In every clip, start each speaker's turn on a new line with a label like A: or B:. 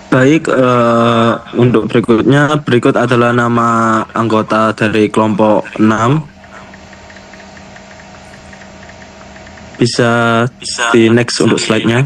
A: Baik, untuk berikut adalah nama anggota dari kelompok 6. Bisa di next untuk slide-nya.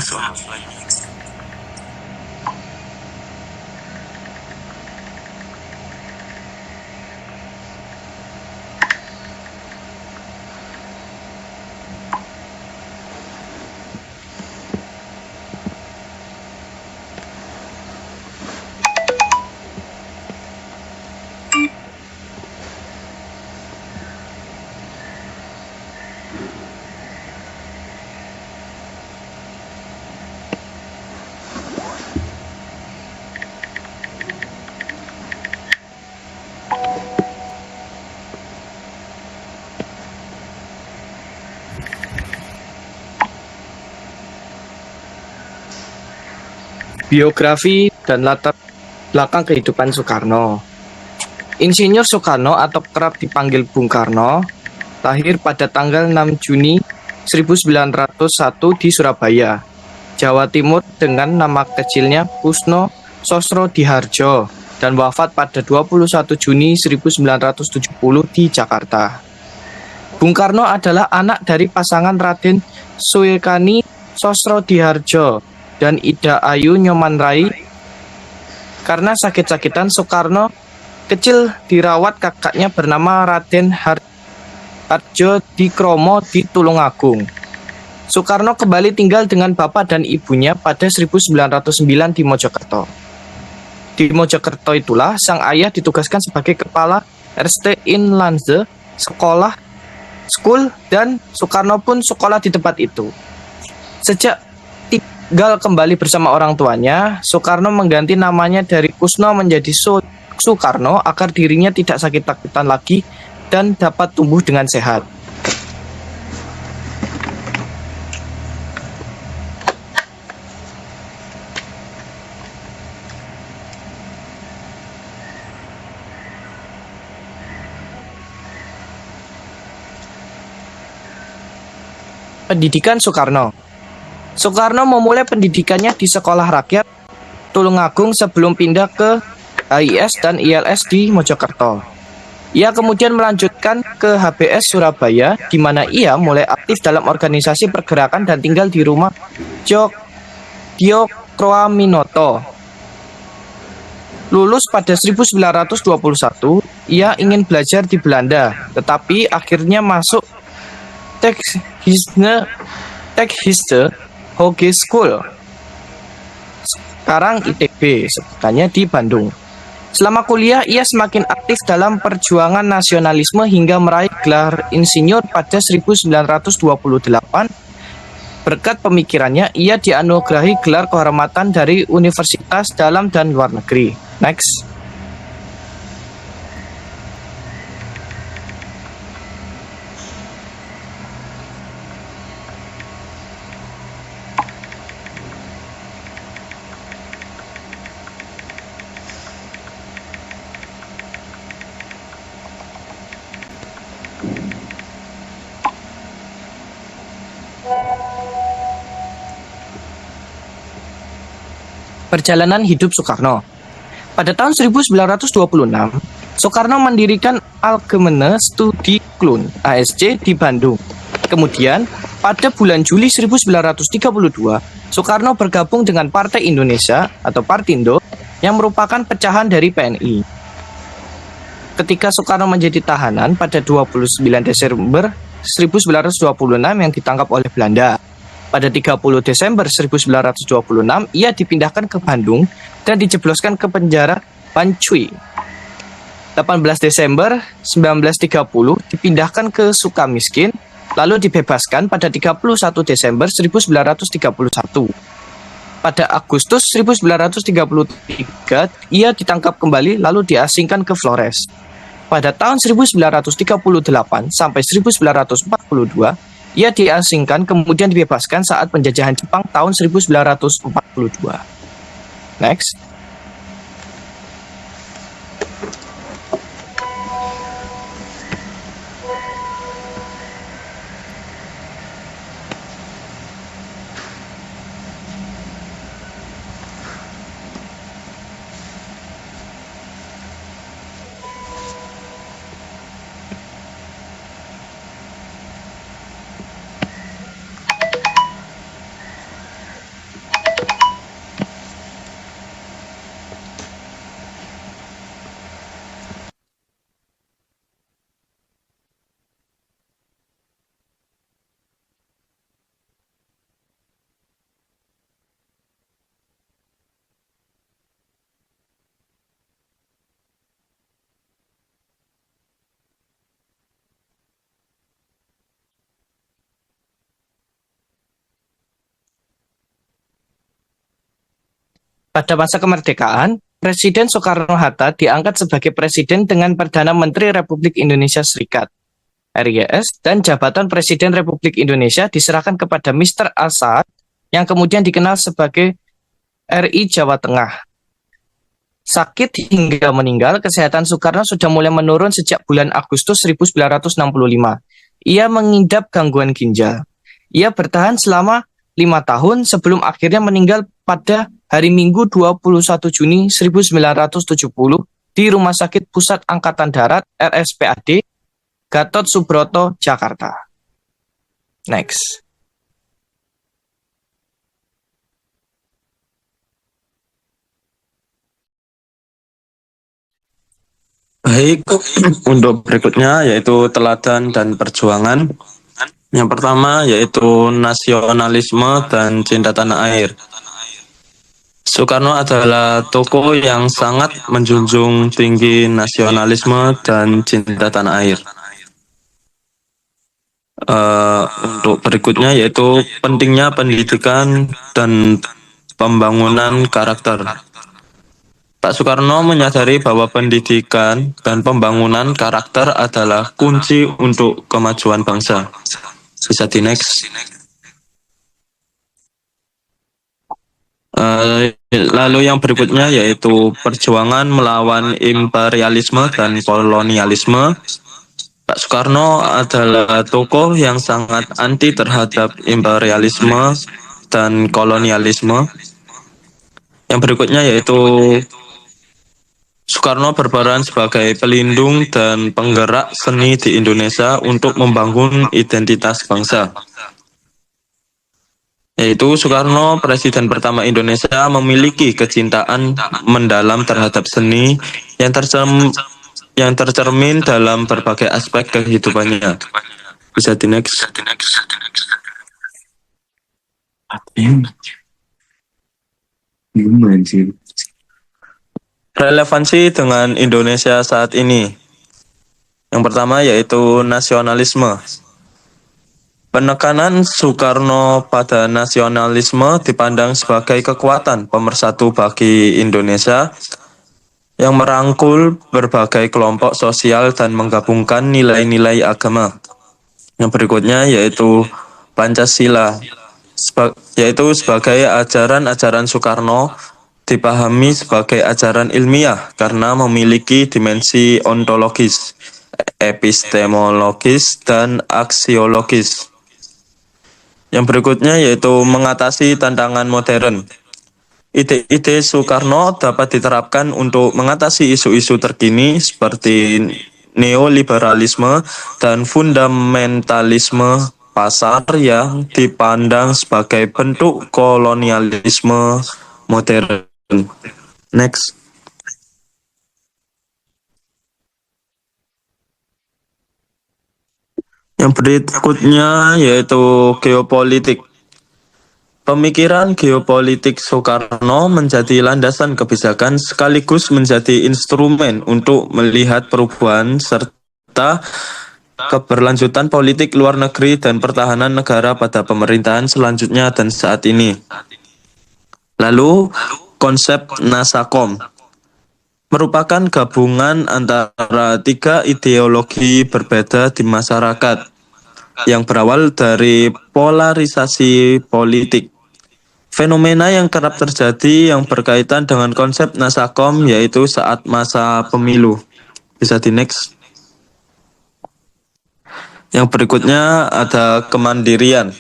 B: Biografi dan latar belakang kehidupan Soekarno. Insinyur Soekarno atau kerap dipanggil Bung Karno, lahir pada tanggal 6 Juni 1901 di Surabaya, Jawa Timur dengan nama kecilnya Kusno Sosrodihardjo dan wafat pada 21 Juni 1970 di Jakarta. Bung Karno adalah anak dari pasangan Raden Soekani Sosrodihardjo dan Ida Ayu Nyomanrai. Karena sakit-sakitan, Soekarno kecil dirawat kakaknya bernama Raden Hardjo Dikromo di Tulungagung. Soekarno kembali tinggal dengan bapak dan ibunya pada 1909 di Mojokerto. Di Mojokerto itulah sang ayah ditugaskan sebagai kepala RST Inlandse School dan Soekarno pun sekolah di tempat itu. Sejak tinggal kembali bersama orang tuanya, Soekarno mengganti namanya dari Kusno menjadi Soekarno agar dirinya tidak sakit-sakitan lagi dan dapat tumbuh dengan sehat. Pendidikan Soekarno. Soekarno memulai pendidikannya di Sekolah Rakyat Tulungagung sebelum pindah ke HIS dan ILS di Mojokerto. Ia kemudian melanjutkan ke HBS Surabaya, di mana ia mulai aktif dalam organisasi pergerakan dan tinggal di rumah Dio Kroaminoto. Lulus pada 1921, ia ingin belajar di Belanda, tetapi akhirnya masuk Technische Hogeschool, sekarang ITB, sebutannya di Bandung. Selama kuliah, ia semakin aktif dalam perjuangan nasionalisme hingga meraih gelar insinyur pada 1928. Berkat pemikirannya, ia dianugerahi gelar kehormatan dari Universitas Dalam dan Luar Negeri. Next. Perjalanan hidup Soekarno. Pada tahun 1926, Soekarno mendirikan Algemene Studiekloon (ASC) di Bandung. Kemudian, pada bulan Juli 1932, Soekarno bergabung dengan Partai Indonesia atau Partindo yang merupakan pecahan dari PNI. Ketika Soekarno menjadi tahanan pada 29 Desember 1926 yang ditangkap oleh Belanda. Pada 30 Desember 1926, ia dipindahkan ke Bandung dan dijebloskan ke penjara Bancui. 18 Desember 1930 dipindahkan ke Sukamiskin, lalu dibebaskan pada 31 Desember 1931. Pada Agustus 1933, ia ditangkap kembali lalu diasingkan ke Flores. Pada tahun 1938 sampai 1942, ia diasingkan kemudian dibebaskan saat penjajahan Jepang tahun 1942. Next. Pada masa kemerdekaan, Presiden Soekarno-Hatta diangkat sebagai Presiden dengan Perdana Menteri Republik Indonesia Serikat (RIS) dan jabatan Presiden Republik Indonesia diserahkan kepada Mr. Asad yang kemudian dikenal sebagai RI Jawa Tengah. Sakit hingga meninggal, kesehatan Soekarno sudah mulai menurun sejak bulan Agustus 1965. Ia mengidap gangguan ginjal. Ia bertahan selama 5 tahun sebelum akhirnya meninggal pada hari Minggu 21 Juni 1970 di Rumah Sakit Pusat Angkatan Darat RSPAD Gatot Subroto, Jakarta. Next.
A: Baik, untuk berikutnya yaitu teladan dan perjuangan. Yang pertama yaitu nasionalisme dan cinta tanah air. Soekarno adalah tokoh yang sangat menjunjung tinggi nasionalisme dan cinta tanah air. Untuk berikutnya yaitu pentingnya pendidikan dan pembangunan karakter. Pak Soekarno menyadari bahwa pendidikan dan pembangunan karakter adalah kunci untuk kemajuan bangsa. Bisa di next. Lalu yang berikutnya yaitu perjuangan melawan imperialisme dan kolonialisme. Pak Soekarno adalah tokoh yang sangat anti terhadap imperialisme dan kolonialisme. Yang berikutnya yaitu Soekarno berperan sebagai pelindung dan penggerak seni di Indonesia untuk membangun identitas bangsa. Yaitu Soekarno, Presiden pertama Indonesia, memiliki kecintaan mendalam terhadap seni yang tercermin dalam berbagai aspek kehidupannya. Bisa di next. Relevansi dengan Indonesia saat ini. Yang pertama yaitu nasionalisme. Penekanan Soekarno pada nasionalisme dipandang sebagai kekuatan pemersatu bagi Indonesia yang merangkul berbagai kelompok sosial dan menggabungkan nilai-nilai agama. Yang berikutnya yaitu Pancasila, yaitu sebagai ajaran-ajaran Soekarno dipahami sebagai ajaran ilmiah karena memiliki dimensi ontologis, epistemologis, dan aksiologis. Yang berikutnya yaitu mengatasi tantangan modern. Ide-ide Soekarno dapat diterapkan untuk mengatasi isu-isu terkini seperti neoliberalisme dan fundamentalisme pasar yang dipandang sebagai bentuk kolonialisme modern. Next. Yang berikutnya yaitu geopolitik. Pemikiran geopolitik Soekarno menjadi landasan kebijakan sekaligus menjadi instrumen untuk melihat perubahan serta keberlanjutan politik luar negeri dan pertahanan negara pada pemerintahan selanjutnya dan saat ini. Lalu, konsep Nasakom merupakan gabungan antara tiga ideologi berbeda di masyarakat yang berawal dari polarisasi politik. Fenomena yang kerap terjadi yang berkaitan dengan konsep Nasakom yaitu saat masa pemilu. Bisa di next. Yang berikutnya ada kemandirian.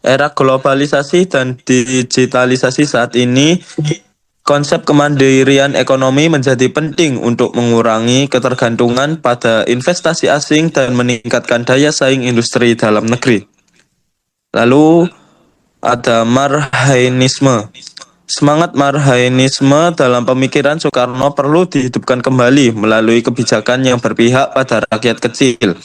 A: Era globalisasi dan digitalisasi saat ini, konsep kemandirian ekonomi menjadi penting untuk mengurangi ketergantungan pada investasi asing dan meningkatkan daya saing industri dalam negeri. Lalu ada marhainisme. Semangat marhainisme dalam pemikiran Soekarno perlu dihidupkan kembali melalui kebijakan yang berpihak pada rakyat kecil.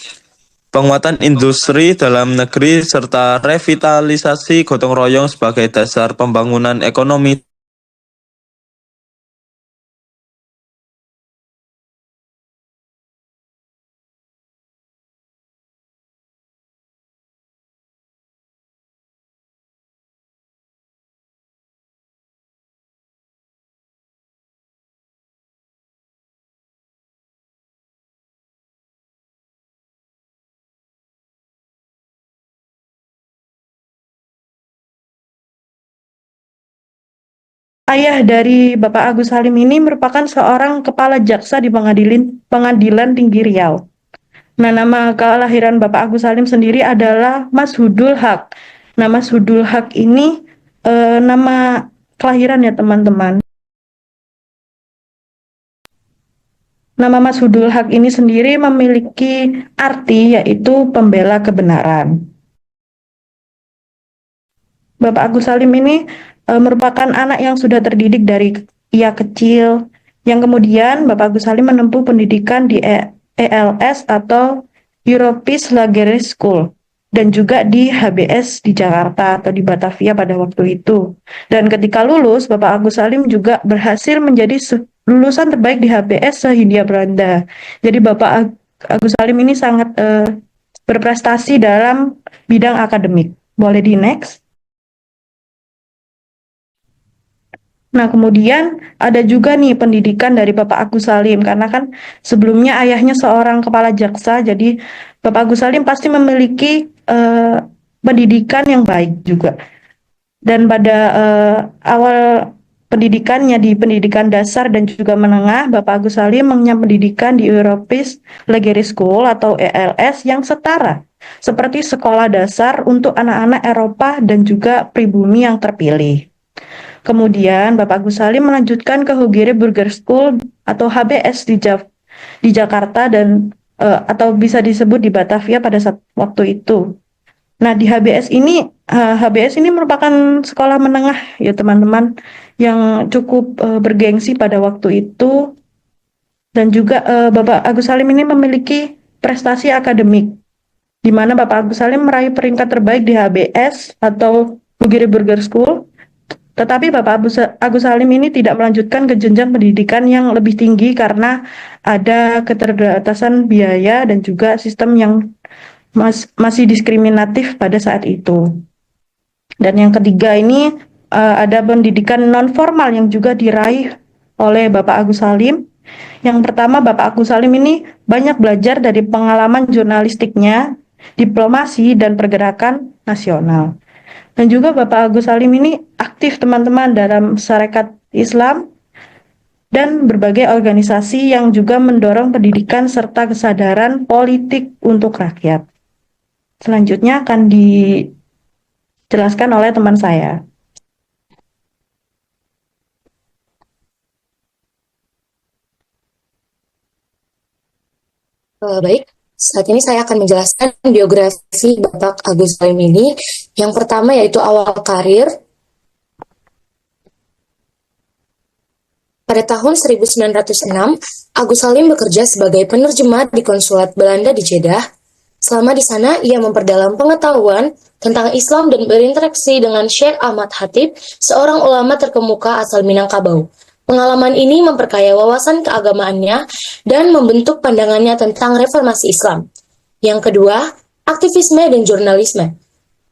A: Penguatan industri dalam negeri serta revitalisasi gotong royong sebagai dasar pembangunan ekonomi.
C: Ayah dari Bapak Agus Salim ini merupakan seorang kepala jaksa di Pengadilan Tinggi Riau. Nah, nama kelahiran Bapak Agus Salim sendiri adalah Mas Hudul Haq. Nah, Mas Hudul Haq ini nama kelahiran ya teman-teman. Nama Mas Hudul Haq ini sendiri memiliki arti yaitu pembela kebenaran. Bapak Agus Salim ini merupakan anak yang sudah terdidik dari ia kecil, yang kemudian Bapak Agus Salim menempuh pendidikan di ELS atau Europis Lageres School dan juga di HBS di Jakarta atau di Batavia pada waktu itu. Dan ketika lulus, Bapak Agus Salim juga berhasil menjadi lulusan terbaik di HBS se-Hindia Belanda. Jadi Bapak Agus Salim ini sangat berprestasi dalam bidang akademik. Boleh di next? Nah, kemudian ada juga nih pendidikan dari Bapak Agus Salim, karena kan sebelumnya ayahnya seorang kepala jaksa, jadi Bapak Agus Salim pasti memiliki pendidikan yang baik juga. Dan pada awal pendidikannya di pendidikan dasar dan juga menengah, Bapak Agus Salim mengenyam pendidikan di Europis Lageres School atau ELS yang setara, seperti sekolah dasar untuk anak-anak Eropa dan juga pribumi yang terpilih. Kemudian Bapak Agus Salim melanjutkan ke Hogere Burger School atau HBS di Jakarta dan atau bisa disebut di Batavia pada saat waktu itu. Nah, di HBS ini merupakan sekolah menengah ya teman-teman yang cukup bergengsi pada waktu itu, dan juga Bapak Agus Salim ini memiliki prestasi akademik di mana Bapak Agus Salim meraih peringkat terbaik di HBS atau Hogere Burger School. Tetapi Bapak Agus Salim ini tidak melanjutkan ke jenjang pendidikan yang lebih tinggi karena ada keterbatasan biaya dan juga sistem yang masih diskriminatif pada saat itu. Dan yang ketiga ini ada pendidikan non formal yang juga diraih oleh Bapak Agus Salim. Yang pertama, Bapak Agus Salim ini banyak belajar dari pengalaman jurnalistiknya, diplomasi dan pergerakan nasional. Dan juga Bapak Agus Salim ini aktif teman-teman dalam Sarekat Islam dan berbagai organisasi yang juga mendorong pendidikan serta kesadaran politik untuk rakyat. Selanjutnya akan dijelaskan oleh teman saya.
D: Baik, saat ini saya akan menjelaskan biografi Bapak Agus Salim ini. Yang pertama yaitu awal karir. Pada tahun 1906, Agus Salim bekerja sebagai penerjemah di konsulat Belanda di Jeddah. Selama di sana, ia memperdalam pengetahuan tentang Islam dan berinteraksi dengan Syekh Ahmad Khatib, seorang ulama terkemuka asal Minangkabau. Pengalaman ini memperkaya wawasan keagamaannya dan membentuk pandangannya tentang reformasi Islam. Yang kedua, aktivisme dan jurnalisme.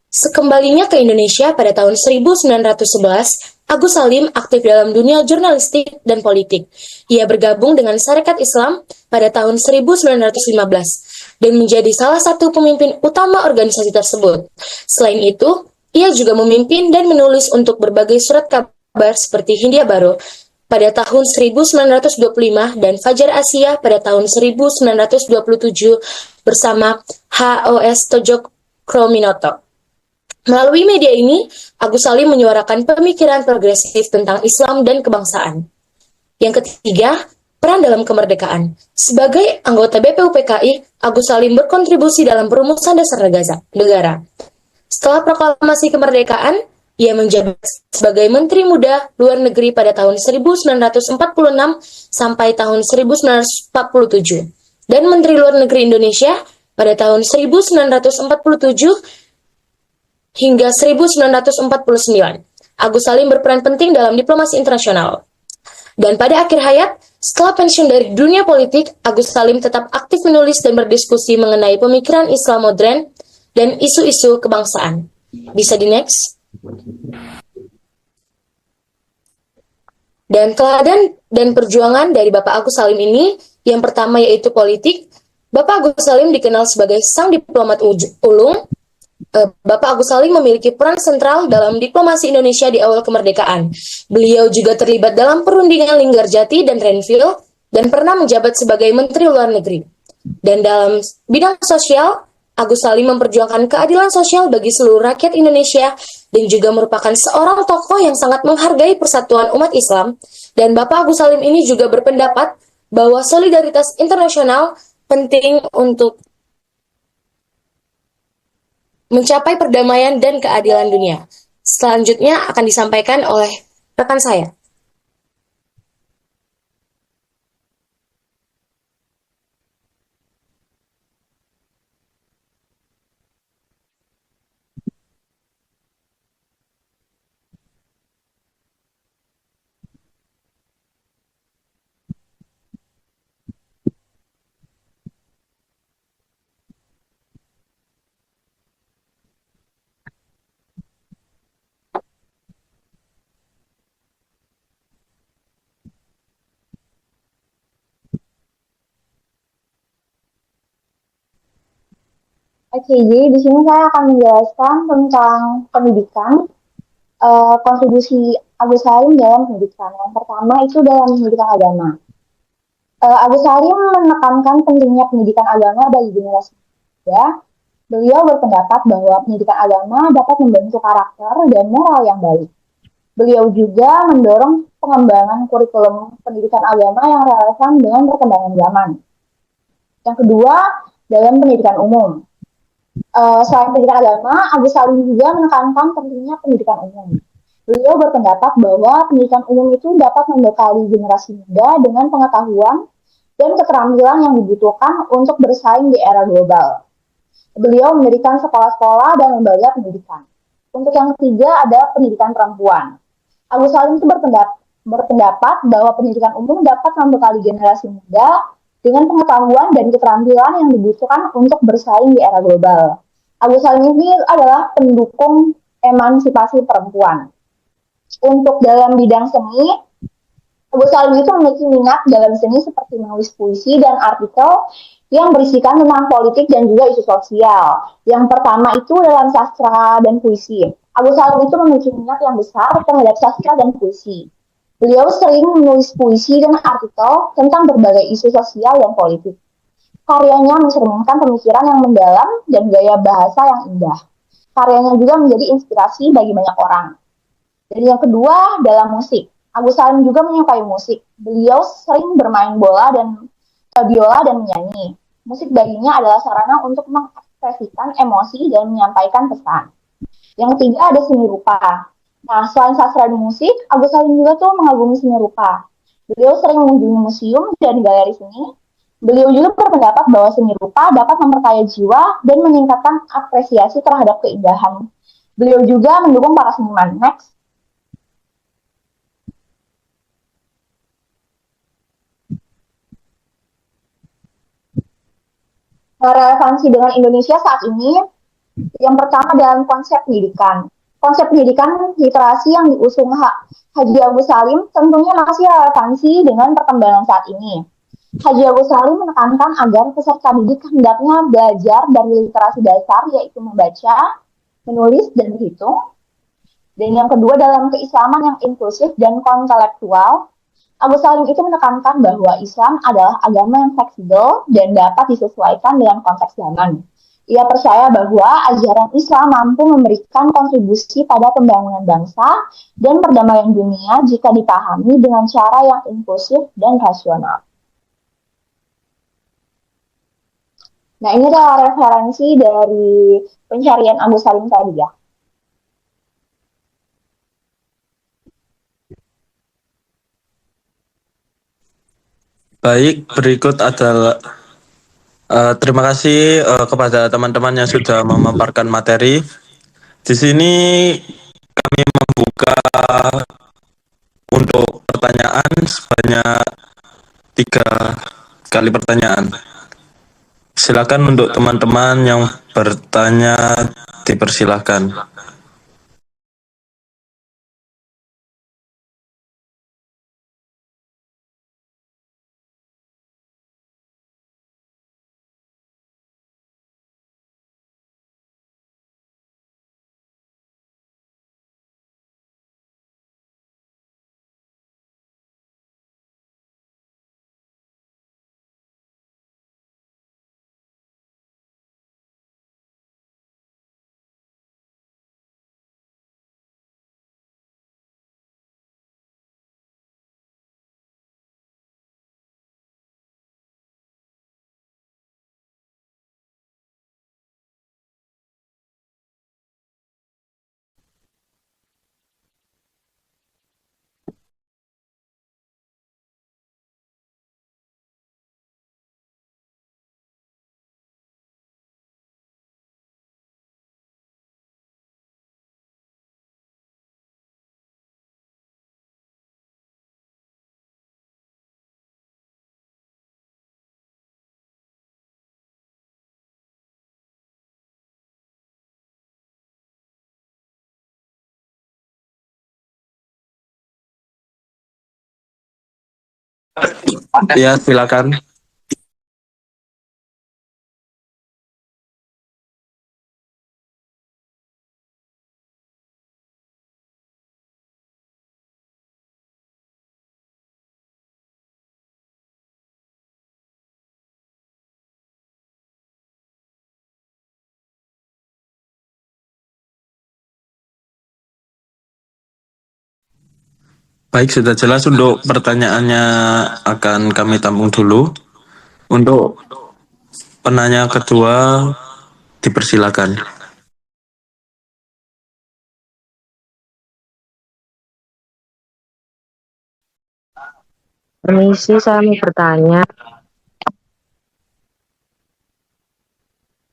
D: Sekembalinya ke Indonesia pada tahun 1911, Agus Salim aktif dalam dunia jurnalistik dan politik. Ia bergabung dengan Sarekat Islam pada tahun 1915 dan menjadi salah satu pemimpin utama organisasi tersebut. Selain itu, ia juga memimpin dan menulis untuk berbagai surat kabar seperti Hindia Baru pada tahun 1925 dan Fajar Asia pada tahun 1927 bersama H.O.S. Tjokroaminoto. Melalui media ini, Agus Salim menyuarakan pemikiran progresif tentang Islam dan kebangsaan. Yang ketiga, peran dalam kemerdekaan. Sebagai anggota BPUPKI, Agus Salim berkontribusi dalam perumusan dasar negara. Setelah proklamasi kemerdekaan, ia menjabat sebagai Menteri Muda Luar Negeri pada tahun 1946 sampai tahun 1947 dan Menteri Luar Negeri Indonesia pada tahun 1947 hingga 1949. Agus Salim berperan penting dalam diplomasi internasional. Dan pada akhir hayat, setelah pensiun dari dunia politik, Agus Salim tetap aktif menulis dan berdiskusi mengenai pemikiran Islam modern dan isu-isu kebangsaan. Bisa di next? Dan teladan dan perjuangan dari Bapak Agus Salim ini, yang pertama yaitu politik. Bapak Agus Salim dikenal sebagai sang diplomat ulung. Bapak Agus Salim memiliki peran sentral dalam diplomasi Indonesia di awal kemerdekaan. Beliau juga terlibat dalam perundingan Linggarjati dan Renville dan pernah menjabat sebagai Menteri Luar Negeri. Dan dalam bidang sosial, Agus Salim memperjuangkan keadilan sosial bagi seluruh rakyat Indonesia dan juga merupakan seorang tokoh yang sangat menghargai persatuan umat Islam. Dan Bapak Agus Salim ini juga berpendapat bahwa solidaritas internasional penting untuk mencapai perdamaian dan keadilan dunia. Selanjutnya akan disampaikan oleh rekan saya.
E: Oke, jadi di sini saya akan menjelaskan tentang pendidikan, kontribusi Agus Salim dalam pendidikan. Yang pertama itu dalam pendidikan agama. Agus Salim menekankan pentingnya pendidikan agama bagi generasi muda. Beliau berpendapat bahwa pendidikan agama dapat membentuk karakter dan moral yang baik. Beliau juga mendorong pengembangan kurikulum pendidikan agama yang relevan dengan perkembangan zaman. Yang kedua, dalam pendidikan umum. Selain pendidikan agama, Agus Salim juga menekankan pentingnya pendidikan umum. Beliau berpendapat bahwa pendidikan umum itu dapat membekali generasi muda dengan pengetahuan dan keterampilan yang dibutuhkan untuk bersaing di era global. Beliau mendirikan sekolah-sekolah dan lembaga pendidikan. Untuk yang ketiga ada pendidikan perempuan. Agus Salim itu berpendapat bahwa pendidikan umum dapat membekali generasi muda dengan pengetahuan dan keterampilan yang dibutuhkan untuk bersaing di era global. Agus Salim ini adalah pendukung emansipasi perempuan. Untuk dalam bidang seni, Agus Salim itu memiliki minat dalam seni seperti menulis puisi dan artikel yang berisikan tentang politik dan juga isu sosial. Yang pertama itu dalam sastra dan puisi. Agus Salim itu memiliki minat yang besar terhadap sastra dan puisi. Beliau sering menulis puisi dan artikel tentang berbagai isu sosial dan politik. Karyanya mencerminkan pemikiran yang mendalam dan gaya bahasa yang indah. Karyanya juga menjadi inspirasi bagi banyak orang. Dan yang kedua, dalam musik. Agus Salim juga menyukai musik. Beliau sering bermain biola dan menyanyi. Musik baginya adalah sarana untuk mengekspresikan emosi dan menyampaikan pesan. Yang ketiga, ada seni rupa. Nah, selain sastra dan musik, Agus Salim juga tuh mengagumi seni rupa. Beliau sering mengunjungi museum dan galeri seni. Beliau juga berpendapat bahwa seni rupa dapat memperkaya jiwa dan meningkatkan apresiasi terhadap keindahan. Beliau juga mendukung para seniman. Next. Relevansi dengan Indonesia saat ini, yang pertama dalam konsep pendidikan. Konsep pendidikan literasi yang diusung Haji Agus Salim tentunya masih relevansi dengan perkembangan saat ini. Haji Agus Salim menekankan agar peserta didik hendaknya belajar dari literasi dasar, yaitu membaca, menulis, dan berhitung. Dan yang kedua, dalam keislaman yang inklusif dan kontelektual, Agus Salim itu menekankan bahwa Islam adalah agama yang fleksibel dan dapat disesuaikan dengan konteks zaman. Ia percaya bahwa ajaran Islam mampu memberikan kontribusi pada pembangunan bangsa dan perdamaian dunia jika dipahami dengan cara yang inklusif dan rasional. Nah, ini adalah referensi dari pencarian Agus Salim tadi ya.
A: Baik, berikut adalah terima kasih kepada teman-teman yang sudah memaparkan materi. Di sini kami membuka untuk pertanyaan sebanyak 3 kali pertanyaan. Silakan untuk teman-teman yang bertanya dipersilakan. Ya, silakan. Baik, sudah jelas. Untuk pertanyaannya akan kami tampung dulu. Untuk penanya kedua, dipersilakan.
F: Permisi, saya mau bertanya,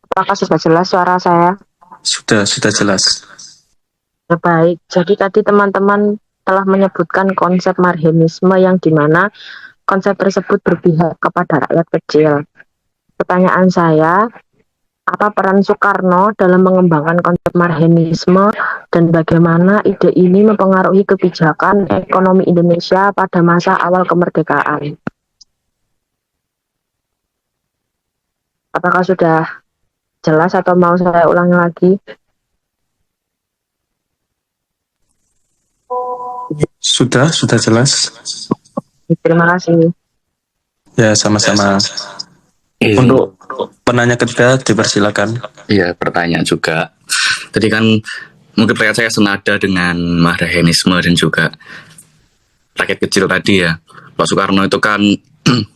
F: apakah sudah jelas suara saya?
A: Sudah jelas.
F: Ya, baik, jadi tadi teman-teman telah menyebutkan konsep marhenisme yang dimana konsep tersebut berpihak kepada rakyat kecil. Pertanyaan saya, apa peran Soekarno dalam mengembangkan konsep marhenisme dan bagaimana ide ini mempengaruhi kebijakan ekonomi Indonesia pada masa awal kemerdekaan? Apakah sudah jelas atau mau saya ulangi lagi?
A: Sudah jelas.
F: Terima kasih.
A: Ya, sama-sama. Untuk penanya ketiga, dipersilakan.
G: Iya, pertanyaan juga. Tadi kan mungkin pertanyaan saya senada dengan marhenisme dan juga rakyat kecil tadi ya. Pak Soekarno itu kan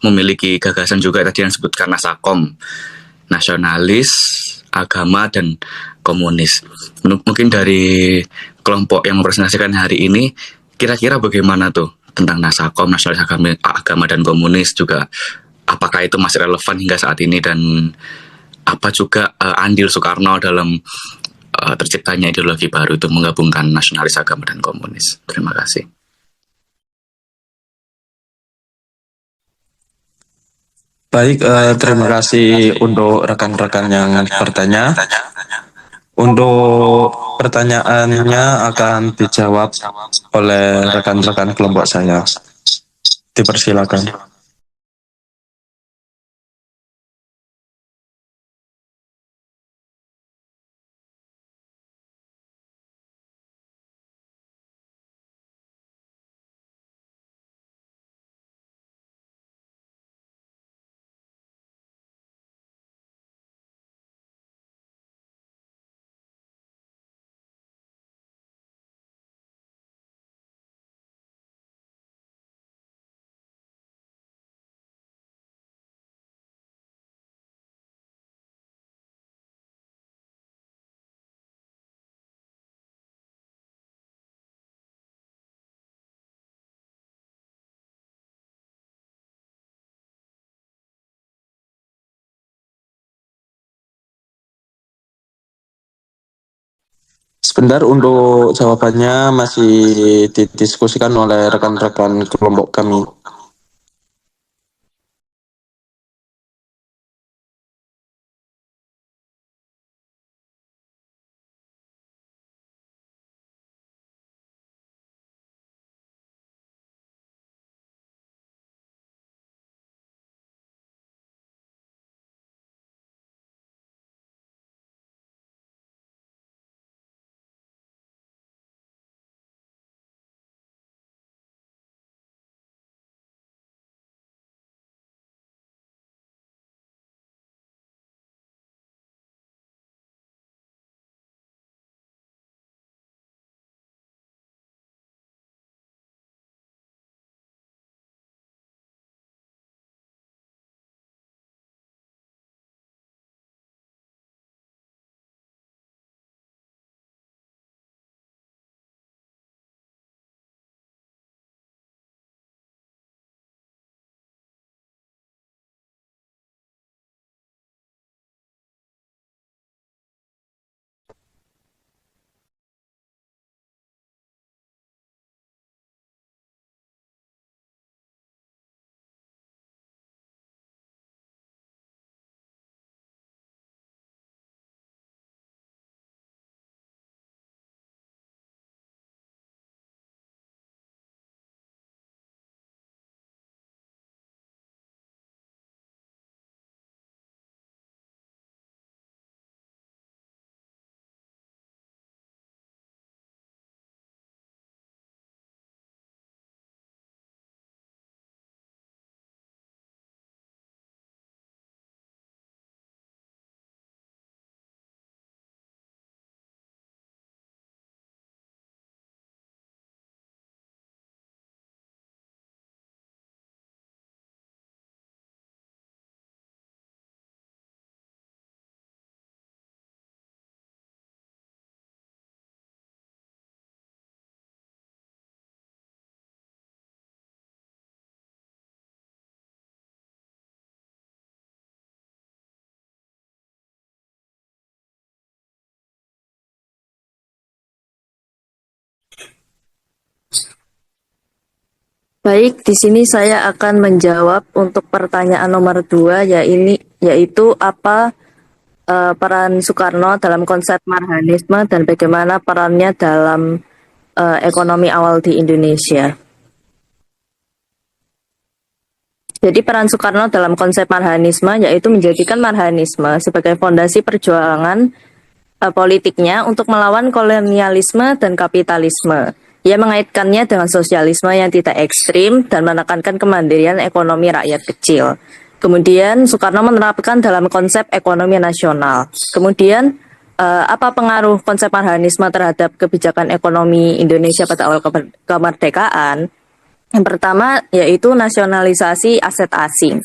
G: memiliki gagasan juga tadi yang disebutkan Nasakom, nasionalis, agama, dan komunis. Mungkin dari kelompok yang mempresentasikan hari ini, kira-kira bagaimana tuh tentang Nasakom, nasionalis, agama, dan komunis juga? Apakah itu masih relevan hingga saat ini, dan apa juga andil Soekarno dalam terciptanya ideologi baru itu menggabungkan nasionalis, agama, dan komunis? Terima kasih.
A: Baik, terima kasih untuk rekan-rekan yang bertanya. Untuk pertanyaannya akan dijawab oleh rekan-rekan kelompok saya. Dipersilakan. Sebentar, untuk jawabannya masih didiskusikan oleh rekan-rekan kelompok kami.
H: Baik, di sini saya akan menjawab untuk pertanyaan nomor 2, yaitu apa peran Soekarno dalam konsep Marhanisme dan bagaimana perannya dalam ekonomi awal di Indonesia. Jadi peran Soekarno dalam konsep Marhanisme yaitu menjadikan Marhanisme sebagai fondasi perjuangan politiknya untuk melawan kolonialisme dan kapitalisme. Ia mengaitkannya dengan sosialisme yang tidak ekstrim dan menekankan kemandirian ekonomi rakyat kecil. Kemudian Soekarno menerapkan dalam konsep ekonomi nasional. Kemudian apa pengaruh konsep Marhanisme terhadap kebijakan ekonomi Indonesia pada awal kemerdekaan? Yang pertama yaitu nasionalisasi aset asing.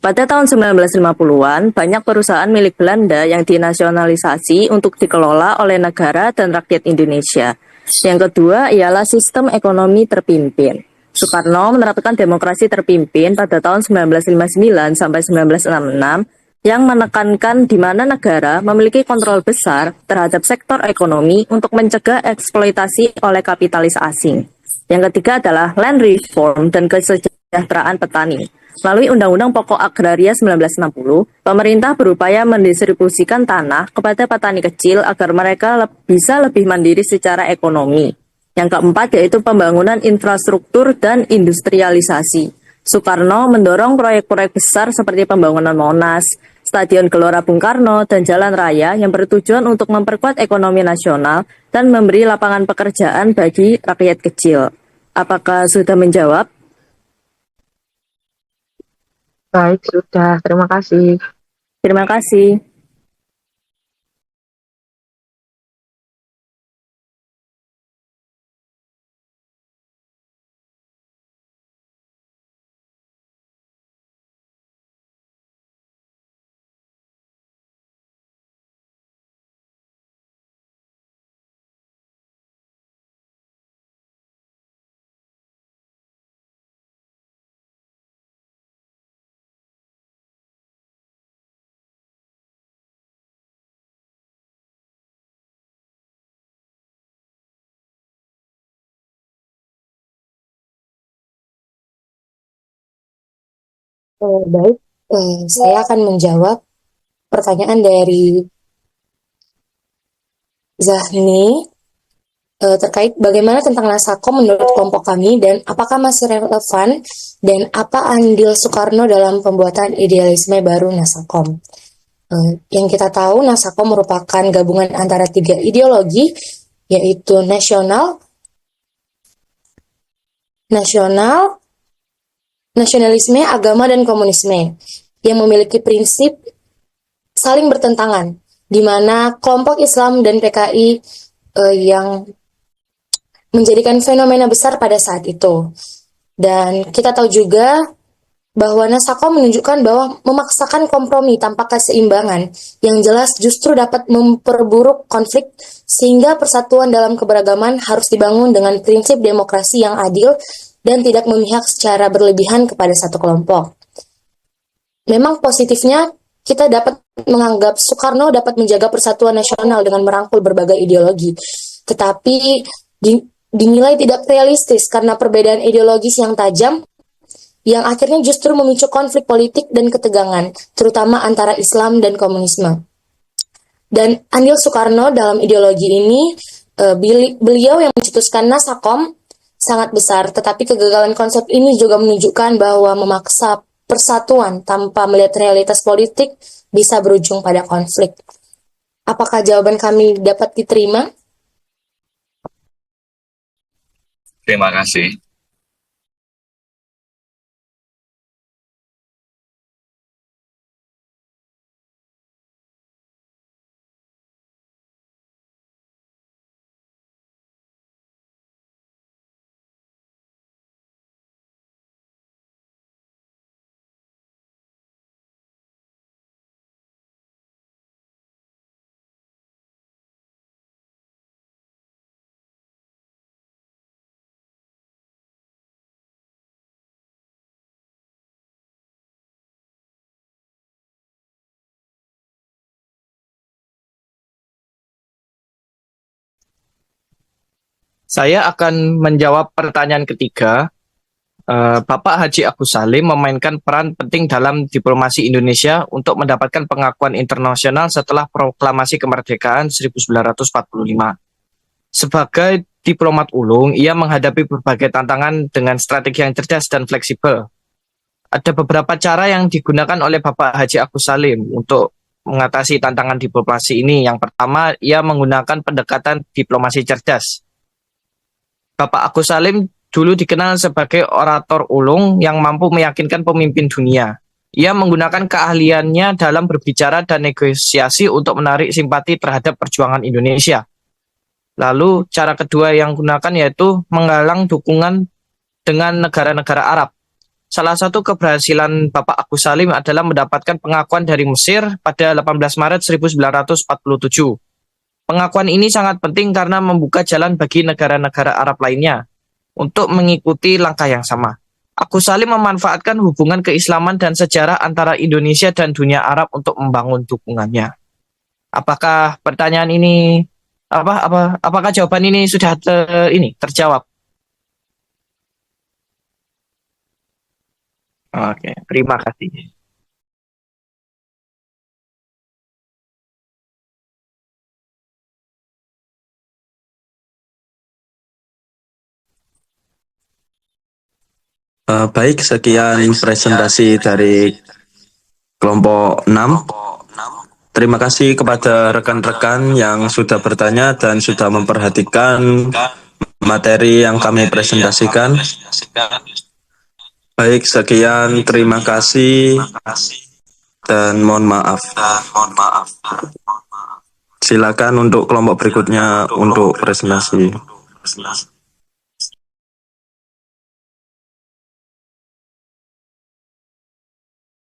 H: Pada tahun 1950-an, banyak perusahaan milik Belanda yang dinasionalisasi untuk dikelola oleh negara dan rakyat Indonesia. Yang kedua ialah sistem ekonomi terpimpin. Soekarno menerapkan demokrasi terpimpin pada tahun 1959 sampai 1966 yang menekankan di mana negara memiliki kontrol besar terhadap sektor ekonomi untuk mencegah eksploitasi oleh kapitalis asing. Yang ketiga adalah land reform dan kesejahteraan petani. Melalui Undang-Undang Pokok Agraria 1960, pemerintah berupaya mendistribusikan tanah kepada petani kecil agar mereka bisa lebih mandiri secara ekonomi. Yang keempat yaitu pembangunan infrastruktur dan industrialisasi. Soekarno mendorong proyek-proyek besar seperti pembangunan Monas, Stadion Gelora Bung Karno, dan jalan raya yang bertujuan untuk memperkuat ekonomi nasional dan memberi lapangan pekerjaan bagi rakyat kecil. Apakah sudah menjawab?
F: Baik, sudah. Terima kasih.
H: Terima kasih.
D: Baik, saya akan menjawab pertanyaan dari Zahni terkait bagaimana tentang Nasakom menurut kelompok kami dan apakah masih relevan dan apa andil Soekarno dalam pembuatan idealisme baru Nasakom. Yang kita tahu Nasakom merupakan gabungan antara 3 ideologi yaitu nasionalisme, agama, dan komunisme yang memiliki prinsip saling bertentangan, di mana kelompok Islam dan PKI yang menjadikan fenomena besar pada saat itu. Dan kita tahu juga bahwa Nasakom menunjukkan bahwa memaksakan kompromi tanpa keseimbangan yang jelas justru dapat memperburuk konflik, sehingga persatuan dalam keberagaman harus dibangun dengan prinsip demokrasi yang adil dan tidak memihak secara berlebihan kepada satu kelompok. Memang positifnya kita dapat menganggap Soekarno dapat menjaga persatuan nasional dengan merangkul berbagai ideologi, tetapi dinilai tidak realistis karena perbedaan ideologis yang tajam yang akhirnya justru memicu konflik politik dan ketegangan, terutama antara Islam dan komunisme. Dan andil Soekarno dalam ideologi ini, beliau yang mencetuskan Nasakom sangat besar, tetapi kegagalan konsep ini juga menunjukkan bahwa memaksa persatuan tanpa melihat realitas politik bisa berujung pada konflik. Apakah jawaban kami dapat diterima?
G: Terima kasih.
B: Saya akan menjawab pertanyaan ketiga. Bapak Haji Agus Salim memainkan peran penting dalam diplomasi Indonesia untuk mendapatkan pengakuan internasional setelah proklamasi kemerdekaan 1945. Sebagai diplomat ulung, ia menghadapi berbagai tantangan dengan strategi yang cerdas dan fleksibel. Ada beberapa cara yang digunakan oleh Bapak Haji Agus Salim untuk mengatasi tantangan diplomasi ini. Yang pertama, ia menggunakan pendekatan diplomasi cerdas. Bapak Agus Salim dulu dikenal sebagai orator ulung yang mampu meyakinkan pemimpin dunia. Ia menggunakan keahliannya dalam berbicara dan negosiasi untuk menarik simpati terhadap perjuangan Indonesia. Lalu cara kedua yang digunakan yaitu menggalang dukungan dengan negara-negara Arab. Salah satu keberhasilan Bapak Agus Salim adalah mendapatkan pengakuan dari Mesir pada 18 Maret 1947. Pengakuan ini sangat penting karena membuka jalan bagi negara-negara Arab lainnya untuk mengikuti langkah yang sama. Agus Salim memanfaatkan hubungan keislaman dan sejarah antara Indonesia dan dunia Arab untuk membangun dukungannya. Apakah pertanyaan ini apakah jawaban ini sudah terjawab? Oke, terima kasih.
A: Baik, sekian presentasi dari kelompok 6. Terima kasih kepada rekan-rekan yang sudah bertanya dan sudah memperhatikan materi yang kami presentasikan. Baik, sekian, terima kasih dan mohon maaf. Silakan untuk kelompok berikutnya untuk presentasi.